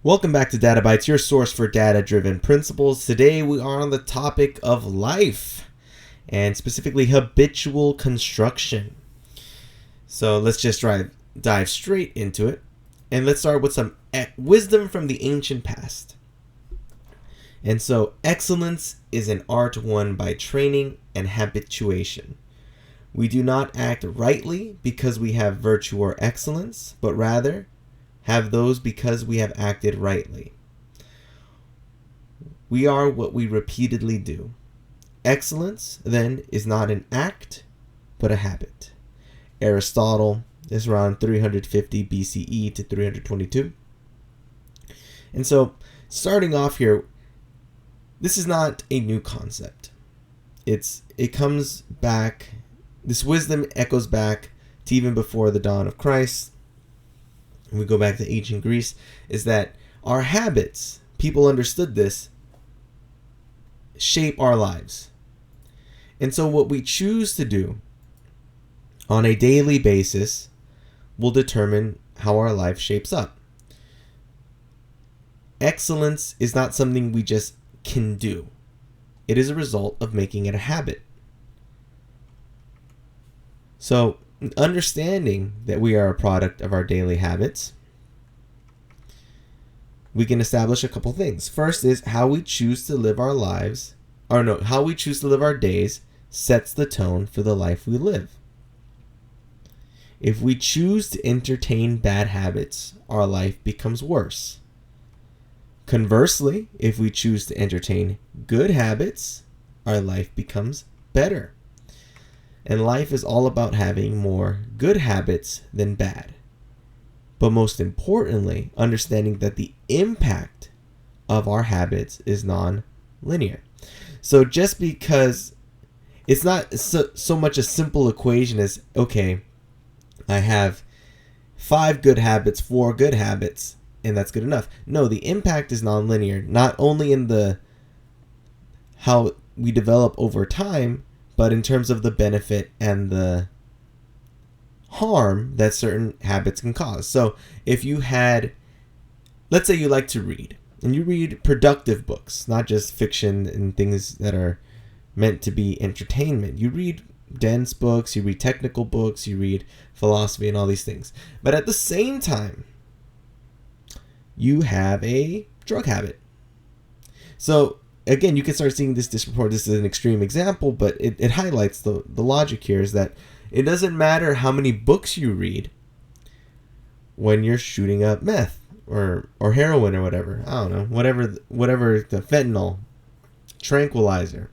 Welcome back to DataBytez, your source for data-driven principles. Today we are on the topic of life, and specifically habitual construction. So let's just dive straight into it, and let's start with some wisdom from the ancient past. And so, excellence is an art won by training and habituation. We do not act rightly because we have virtue or excellence, but rather have those because we have acted rightly. We are what we repeatedly do. Excellence, then, is not an act, but a habit. Aristotle is around 350 BCE to 322. And so, starting off here, this is not a new concept. It comes back, this wisdom echoes back to even before the dawn of Christ. We go back to ancient Greece, is that our habits, people understood this, shape our lives. And so what we choose to do on a daily basis will determine how our life shapes up. Excellence is not something we just can do. It is a result of making it a habit. So, understanding that we are a product of our daily habits, we can establish a couple things. First is how we choose to live our lives, how we choose to live our days sets the tone for the life we live. If we choose to entertain bad habits, our life becomes worse. Conversely, if we choose to entertain good habits, our life becomes better. And life is all about having more good habits than bad. But most importantly, understanding that the impact of our habits is non-linear. So just because it's not so much a simple equation as, okay, I have 5 good habits, 4 good habits, and that's good enough. No, the impact is non-linear, not only in the how we develop over time, but in terms of the benefit and the harm that certain habits can cause. So if you had, let's say you like to read, and you read productive books, not just fiction and things that are meant to be entertainment. You read dense books, you read technical books, you read philosophy and all these things. But at the same time, you have a drug habit. So again, you can start seeing this disproportion. This is an extreme example, but it highlights the logic here is that it doesn't matter how many books you read when you're shooting up meth or heroin or whatever. I don't know, whatever the fentanyl, tranquilizer.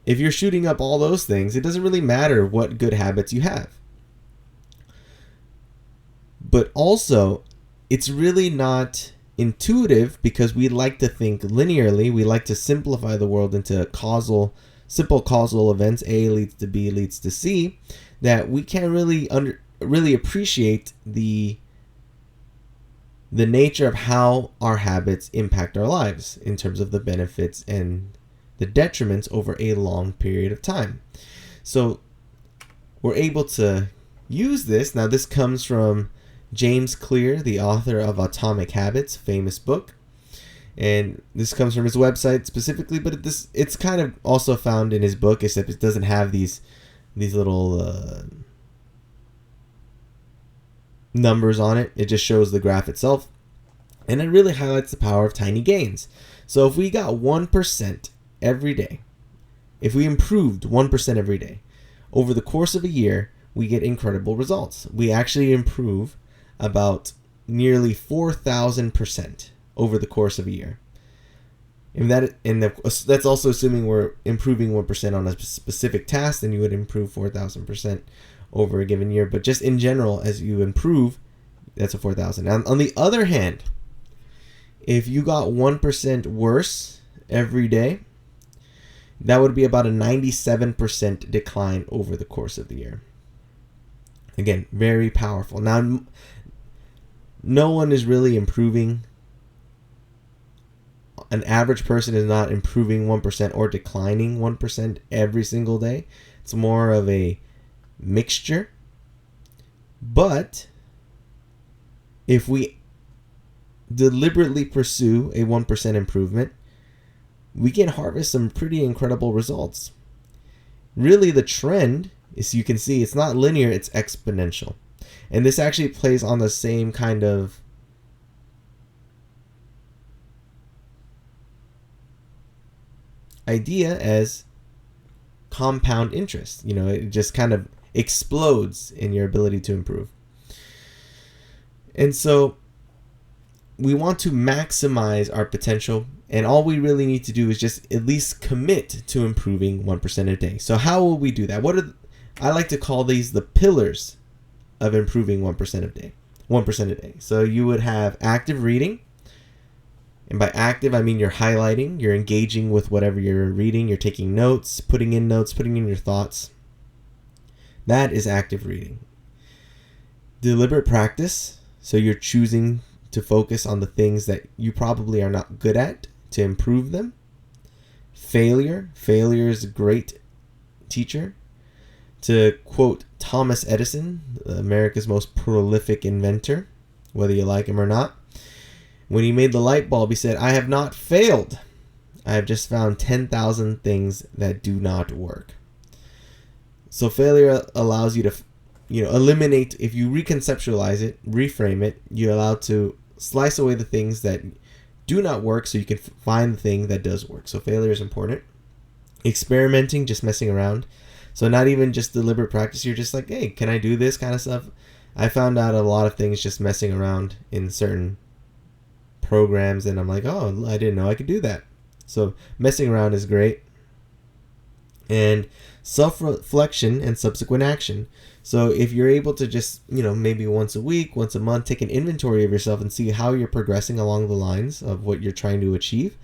If you're shooting up all those things, it doesn't really matter what good habits you have. But also, it's really not intuitive because we like to think linearly. We like to simplify the world into simple causal events. A leads to B leads to C. That we can't really appreciate the nature of how our habits impact our lives in terms of the benefits and the detriments over a long period of time. So we're able to use this. Now this comes from James Clear, the author of Atomic Habits, famous book. And this comes from his website specifically, but it's kind of also found in his book, except it doesn't have these little numbers on it. It just shows the graph itself. And it really highlights the power of tiny gains. So if we got 1% every day, if we improved 1% every day, over the course of a year, we get incredible results. We actually improve about nearly 4,000% over the course of a year. And that's also assuming we're improving 1% on a specific task, then you would improve 4,000% over a given year. But just in general, as you improve, that's a 4,000. On the other hand, if you got 1% worse every day, that would be about a 97% decline over the course of the year. Again, very powerful. Now, no one is really improving. An average person is not improving 1% or declining 1% every single day. It's more of a mixture. But if we deliberately pursue a 1% improvement, we can harvest some pretty incredible results. Really, the trend is, you can see, it's not linear, it's exponential. And this actually plays on the same kind of idea as compound interest. You know, it just kind of explodes in your ability to improve. And so we want to maximize our potential, and all we really need to do is just at least commit to improving 1% a day. So how will we do that? I like to call these the pillars of improving 1% a day. 1% a day. So you would have active reading. And by active, I mean you're highlighting, you're engaging with whatever you're reading, you're taking notes, putting in your thoughts. That is active reading. Deliberate practice. So you're choosing to focus on the things that you probably are not good at to improve them. Failure is a great teacher. To quote Thomas Edison, America's most prolific inventor, whether you like him or not, when he made the light bulb, he said, "I have not failed. I have just found 10,000 things that do not work." So failure allows you to, eliminate. If you reconceptualize it, reframe it, you're allowed to slice away the things that do not work so you can find the thing that does work. So failure is important. Experimenting, just messing around. So not even just deliberate practice. You're just like, hey, can I do this kind of stuff? I found out a lot of things just messing around in certain programs, and I'm like, oh, I didn't know I could do that. So messing around is great. And self-reflection and subsequent action. So if you're able to just, maybe once a week, once a month, take an inventory of yourself and see how you're progressing along the lines of what you're trying to achieve,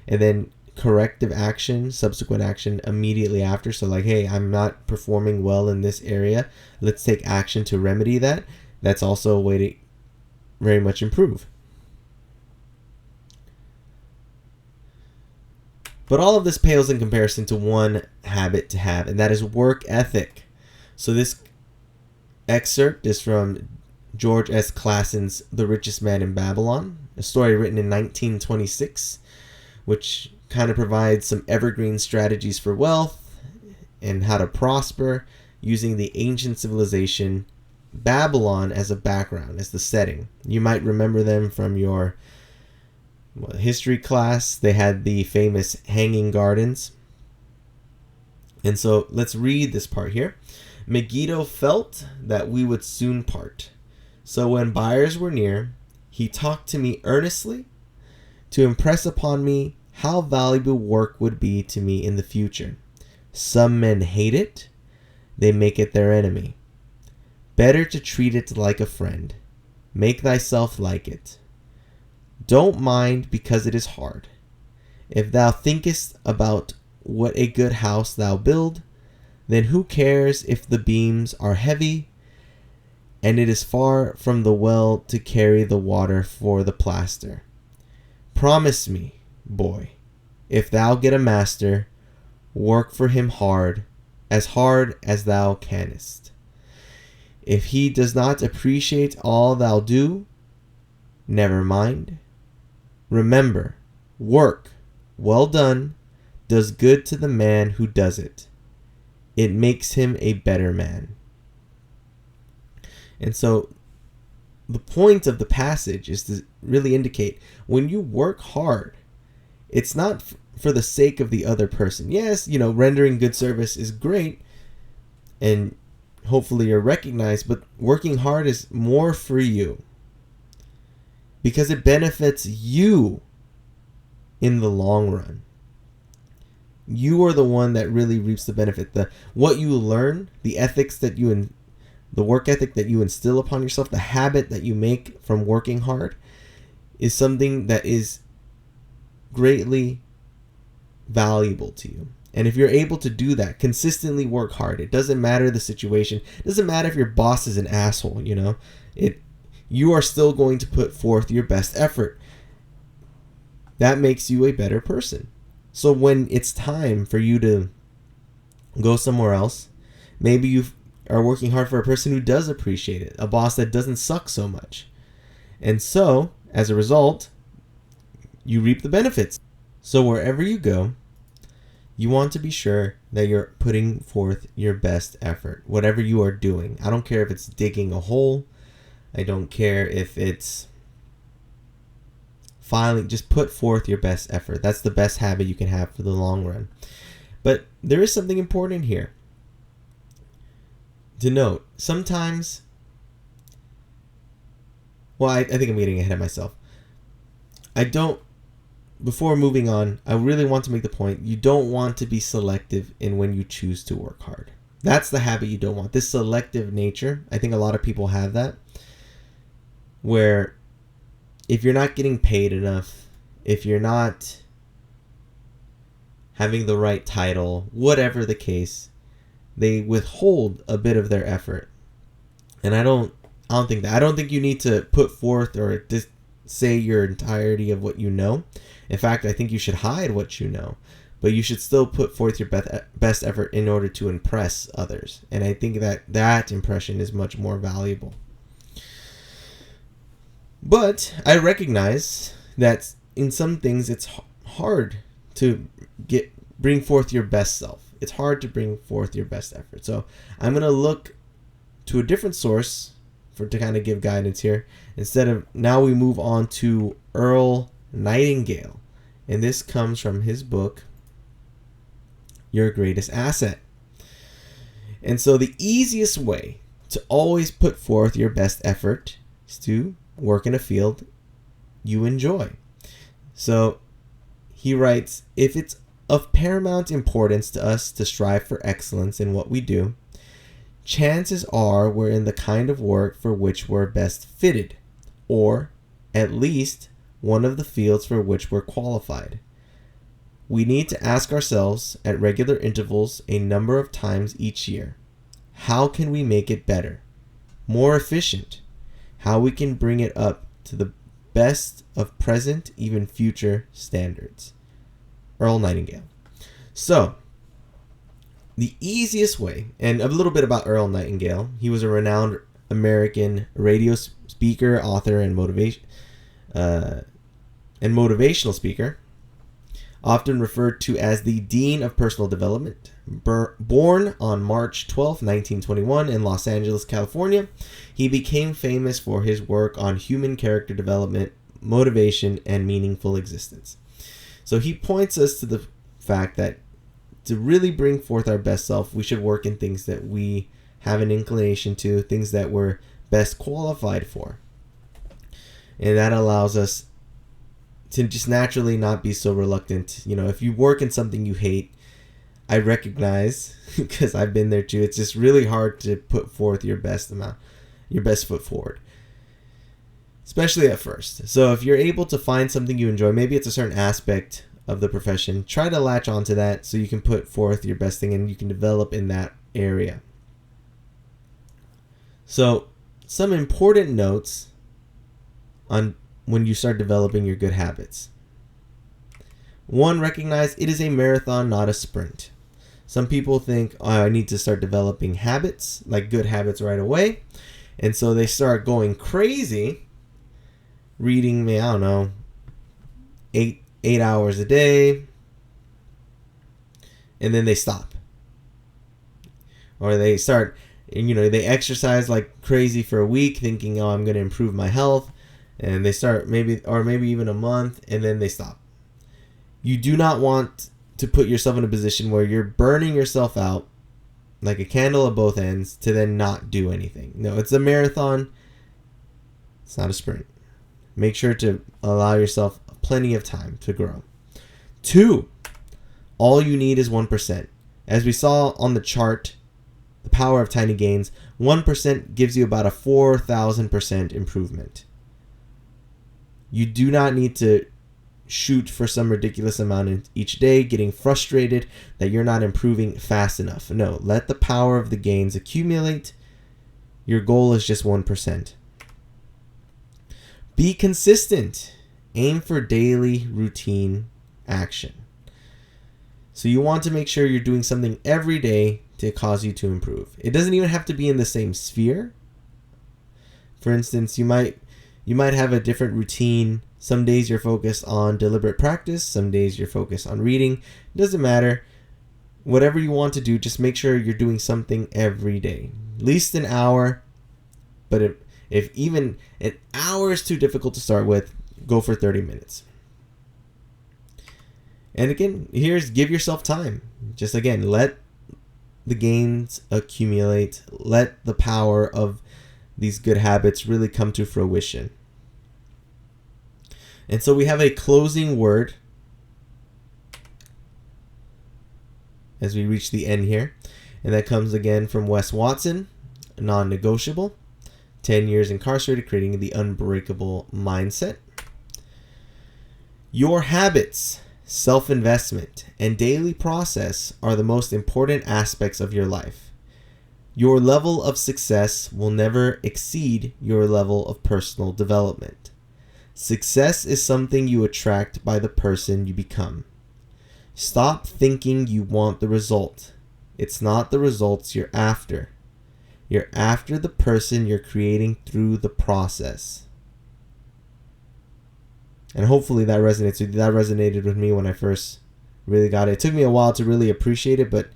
and then corrective action, subsequent action immediately after. So like, hey, I'm not performing well in this area. Let's take action to remedy that. That's also a way to very much improve. But all of this pales in comparison to one habit to have, and that is work ethic. So this excerpt is from George S. Clason's The Richest Man in Babylon, a story written in 1926, which kind of provides some evergreen strategies for wealth and how to prosper using the ancient civilization Babylon as a background, as the setting. You might remember them from your history class. They had the famous Hanging Gardens. And so let's read this part here. Megiddo felt that we would soon part. So when buyers were near, he talked to me earnestly to impress upon me how valuable work would be to me in the future. Some men hate it. They make it their enemy. Better to treat it like a friend. Make thyself like it. Don't mind because it is hard. If thou thinkest about what a good house thou build, then who cares if the beams are heavy, and it is far from the well to carry the water for the plaster. Promise me, boy, if thou get a master, work for him hard as thou canst. If he does not appreciate all thou do, never mind. Remember, work, well done, does good to the man who does it. It makes him a better man. And so the point of the passage is to really indicate when you work hard, it's not for the sake of the other person. Yes, rendering good service is great, and hopefully you're recognized, but working hard is more for you because it benefits you in the long run. You are the one that really reaps the benefit. What you learn, the ethics that the work ethic that you instill upon yourself, the habit that you make from working hard, is something that is greatly valuable to you. And if you're able to do that, consistently work hard, it doesn't matter the situation. It doesn't matter if your boss is an asshole, you are still going to put forth your best effort. That makes you a better person. So when it's time for you to go somewhere else, maybe you are working hard for a person who does appreciate it, a boss that doesn't suck so much. And so as a result, you reap the benefits. So wherever you go, you want to be sure that you're putting forth your best effort, whatever you are doing. I don't care if it's digging a hole. I don't care if it's filing. Just put forth your best effort. That's the best habit you can have for the long run. But there is something important here to note. Sometimes, well, I think I'm getting ahead of myself. Before moving on, I really want to make the point, you don't want to be selective in when you choose to work hard. That's the habit you don't want. This selective nature, I think a lot of people have that, where if you're not getting paid enough, if you're not having the right title, whatever the case, they withhold a bit of their effort. And I don't think that. I don't think you need to put forth or just say your entirety of what you know. In fact, I think you should hide what you know, but you should still put forth your best effort in order to impress others. And I think that impression is much more valuable. But I recognize that in some things it's hard to bring forth your best self. It's hard to bring forth your best effort. So I'm going to look to a different source to kind of give guidance here. Now we move on to Earl Nightingale. And this comes from his book, Your Greatest Asset. And so the easiest way to always put forth your best effort is to work in a field you enjoy. So he writes, if it's of paramount importance to us to strive for excellence in what we do, chances are we're in the kind of work for which we're best fitted, or at least one of the fields for which we're qualified. We need to ask ourselves at regular intervals a number of times each year, how can we make it better, more efficient, how we can bring it up to the best of present, even future standards. Earl Nightingale. So, the easiest way, and a little bit about Earl Nightingale. He was a renowned American radio speaker, author, and motivational speaker, often referred to as the Dean of Personal Development. Born on March 12, 1921 in Los Angeles, California, he became famous for his work on human character development, motivation, and meaningful existence. So he points us to the fact that to really bring forth our best self, we should work in things that we have an inclination to, things that we're best qualified for. And that allows us to just naturally not be so reluctant. If you work in something you hate, I recognize, because I've been there too, it's just really hard to put forth your best foot forward, especially at first. So if you're able to find something you enjoy, maybe it's a certain aspect of the profession, try to latch onto that so you can put forth your best thing and you can develop in that area. So some important notes on when you start developing your good habits. 1, recognize it is a marathon, not a sprint. Some people think, I need to start developing habits, like good habits right away. And so they start going crazy, reading, 8 hours a day, and then they stop. Or they start, they exercise like crazy for a week, thinking, I'm going to improve my health. And they start maybe even a month, and then they stop. You do not want to put yourself in a position where you're burning yourself out like a candle at both ends to then not do anything. No, it's a marathon. It's not a sprint. Make sure to allow yourself plenty of time to grow. 2, all you need is 1%. As we saw on the chart, the power of tiny gains, 1% gives you about a 4,000% improvement. You do not need to shoot for some ridiculous amount each day, getting frustrated that you're not improving fast enough. No, let the power of the gains accumulate. Your goal is just 1%. Be consistent. Aim for daily routine action. So you want to make sure you're doing something every day to cause you to improve. It doesn't even have to be in the same sphere. For instance, you might You might have a different routine. Some days you're focused on deliberate practice. Some days you're focused on reading. It doesn't matter. Whatever you want to do, just make sure you're doing something every day. At least an hour. But if even an hour is too difficult to start with, go for 30 minutes. And again, give yourself time. Just again, let the gains accumulate. Let the power of these good habits really come to fruition. And so we have a closing word as we reach the end here. And that comes again from Wes Watson, non-negotiable. 10 years incarcerated, creating the unbreakable mindset. Your habits, self-investment, and daily process are the most important aspects of your life. Your level of success will never exceed your level of personal development. Success is something you attract by the person you become. Stop thinking you want the result. It's not the results you're after. You're after the person you're creating through the process. And hopefully that resonates with you. That resonated with me when I first really got it. It took me a while to really appreciate it, but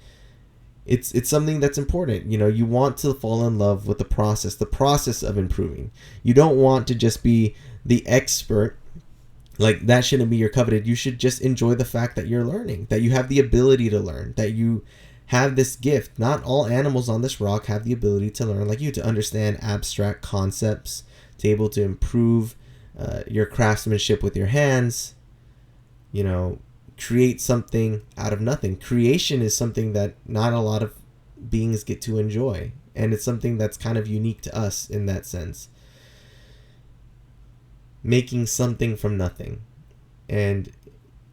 it's something that's important. You know, you want to fall in love with the process of improving. You don't want to just be the expert. Like, that shouldn't be your coveted. You should just enjoy the fact that you're learning, that you have the ability to learn, that you have this gift. Not all animals on this rock have the ability to learn like you, to understand abstract concepts, to be able to improve your craftsmanship with your hands, you know, create something out of nothing. Creation is something that not a lot of beings get to enjoy, and it's something that's kind of unique to us in that sense. Making something from nothing. And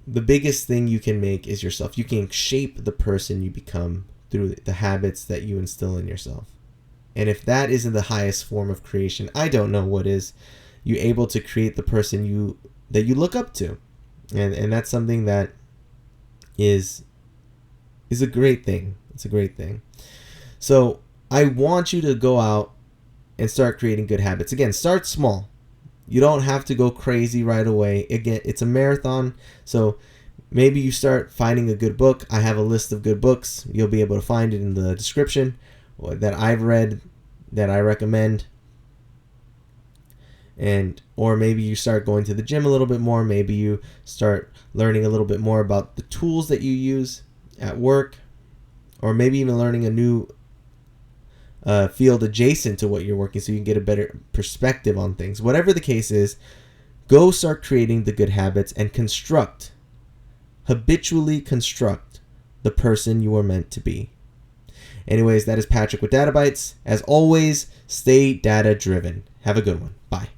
the biggest thing you can make is yourself. You can shape the person you become through the habits that you instill in yourself. And if that isn't the highest form of creation, I don't know what is. You're able to create the person that you look up to. And that's something that is a great thing. It's a great thing. So I want you to go out and start creating good habits. Again, start small. You don't have to go crazy right away. Again, it's a marathon. So maybe you start finding a good book. I have a list of good books. You'll be able to find it in the description that I've read that I recommend. Or maybe you start going to the gym a little bit more. Maybe you start learning a little bit more about the tools that you use at work, or maybe even learning a new field adjacent to what you're working, so you can get a better perspective on things. Whatever the case is, go start creating the good habits and habitually construct the person you are meant to be. Anyways, that is Patrick with DataBytez. As always, stay data driven. Have a good one. Bye.